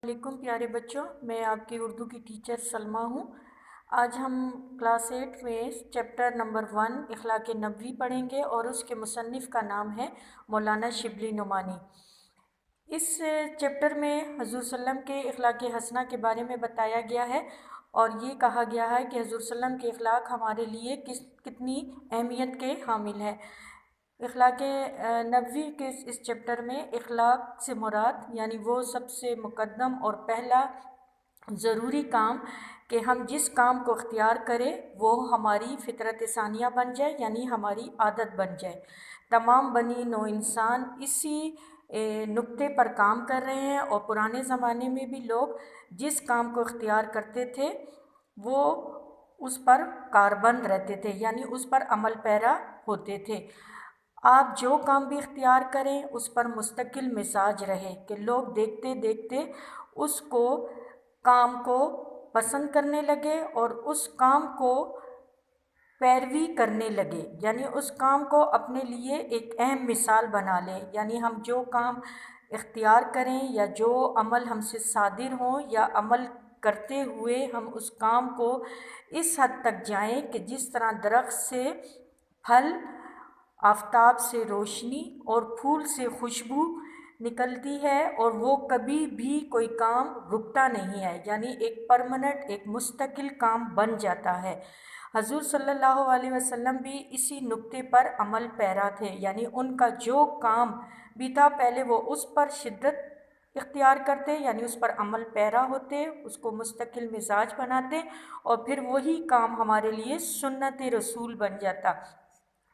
वालेकुम प्यारे बच्चों, मैं आपकी उर्दू की टीचर सलमा हूँ। आज हम क्लास 8 में चैप्टर नंबर 1 इखलाक़ नबवी पढ़ेंगे और उसके मुसन्निफ़ का नाम है मौलाना शिबली नुमानी। इस चैप्टर में हज़ूर सल्लम के इखलाक़ हसना के बारे में बताया गया है और ये कहा गया है कि हज़ूर सल्लम के इखलाक़ हमारे लिए कितनी अहमियत के हामिल है। इखलाक़ नबवी के इस चैप्टर में इखलाक़ से मुराद यानी वो सबसे मुक़द्दम और पहला ज़रूरी काम कि हम जिस काम को इख्तियार करें वो हमारी फ़ितरत सानिया बन जाए, यानी हमारी आदत बन जाए। तमाम बनी नो इंसान इसी नुक्ते पर काम कर रहे हैं और पुराने ज़माने में भी लोग जिस काम को इख्तियार करते थे वो उस पर कारबंद रहते थे, यानी उस पर अमल पैरा होते थे। आप जो काम भी इख्तियार करें उस पर मुस्तकिल मिजाज रहे कि लोग देखते देखते उसको काम को पसंद करने लगे और उस काम को पैरवी करने लगे, यानी उस काम को अपने लिए एक अहम मिसाल बना लें। यानी हम जो काम इख्तियार करें या जो अमल हमसे सादिर हों या अमल करते हुए हम उस काम को इस हद तक जाएं कि जिस तरह दरख्त से फल, आफ़ताब से रोशनी और फूल से खुशबू निकलती है और वो कभी भी कोई काम रुकता नहीं है, यानी एक परमानेंट एक मुस्तकिल काम बन जाता है। हजूर सल्लल्लाहु अलैहि वसल्लम भी इसी नुक्ते पर अमल पैरा थे, यानी उनका जो काम भी था पहले वो उस पर शिद्दत इख्तियार करते, यानी उस पर अमल पैरा होते, उसको मुस्तकिल मिजाज बनाते और फिर वही काम हमारे लिए सुन्नत रसूल बन जाता।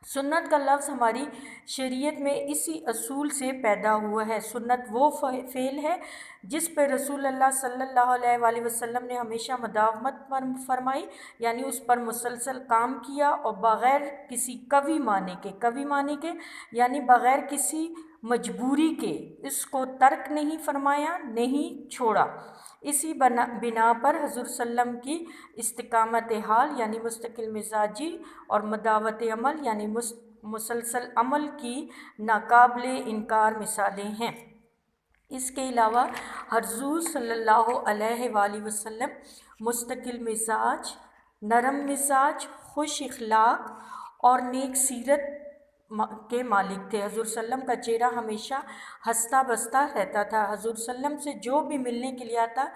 सुन्नत का लफ्ज़ हमारी शरीयत में इसी असूल से पैदा हुआ है। सुन्नत वो फ़ेल है जिस पर रसूल अल्लाह सल्लल्लाहु अलैहि वसल्लम ने हमेशा मुदावमत फरमाई, यानी उस पर मुसलसल काम किया और बग़ैर किसी कवी माने के यानी बग़ैर किसी मजबूरी के इसको तर्क नहीं फरमाया, नहीं छोड़ा। इसी बिना पर हज़ूर सल्लम की इस्तिकामत हाल यानी मुस्तकिल मिजाजी और मदावत अमल यानी मुसलसल अमल की नाकाबिले इनकार मिसालें हैं। इसके अलावा हज़ूर सल्लल्लाहु अलैहि वसल्लम मुस्तकिल मिजाज, नरम मिजाज, खुश इखलाक और नेक सीरत के मालिक थे। हज़ूर सल्लम का चेहरा हमेशा हंसता बसता रहता था। हज़ूर सल्लम से जो भी मिलने के लिए आता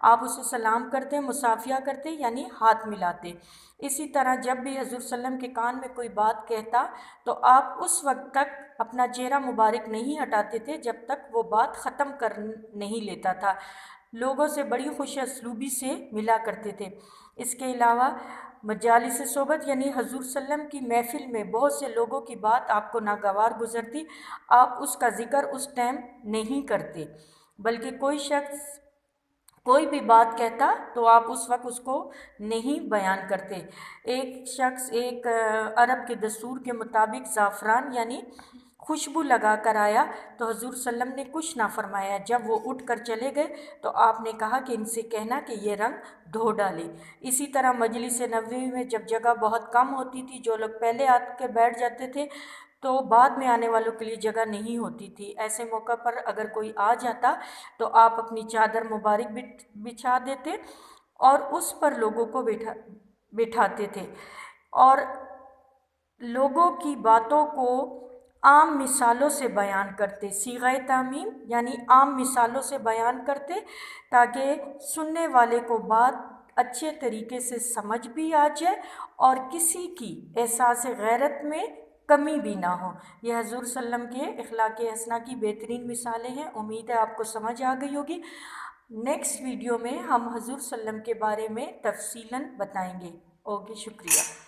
आप उसे सलाम करते, मुसाफिया करते, यानी हाथ मिलाते। इसी तरह जब भी हज़ूर सल्लम के कान में कोई बात कहता तो आप उस वक्त तक अपना चेहरा मुबारक नहीं हटाते थे जब तक वो बात ख़त्म कर नहीं लेता था। लोगों से बड़ी खुश असलूबी से मिला करते थे। इसके अलावा मजालिस सोबत यानी हज़ूर सल्लम की महफ़िल में बहुत से लोगों की बात आपको नागवार गुज़रती, आप उसका ज़िक्र उस टाइम नहीं करते, बल्कि कोई शख्स कोई भी बात कहता तो आप उस वक्त उसको नहीं बयान करते। एक शख्स एक अरब के दस्तूर के मुताबिक ज़ाफ़रान यानी खुशबू लगा कर आया तो हज़ूर सल्लम ने कुछ ना फरमाया। जब वो उठ कर चले गए तो आपने कहा कि इनसे कहना कि ये रंग धो डाले। इसी तरह मजलिस नबवी में जब जगह बहुत कम होती थी, जो लोग पहले आकर बैठ जाते थे तो बाद में आने वालों के लिए जगह नहीं होती थी। ऐसे मौका पर अगर कोई आ जाता तो आप अपनी चादर मुबारक बिछा देते और उस पर लोगों को बिठाते थे और लोगों की बातों को आम मिसालों से बयान करते, सीग़ाए तामीम यानी आम मिसालों से बयान करते ताकि सुनने वाले को बात अच्छे तरीके से समझ भी आ जाए और किसी की एहसास गैरत में कमी भी ना हो। यह हज़ूर सल्लम के इखलाक़ हसना की बेहतरीन मिसालें हैं। उम्मीद है आपको समझ आ गई होगी। नेक्स्ट वीडियो में हम हज़ूर सल्लम के बारे में तफ़सीलन बताएंगे। ओके, शुक्रिया।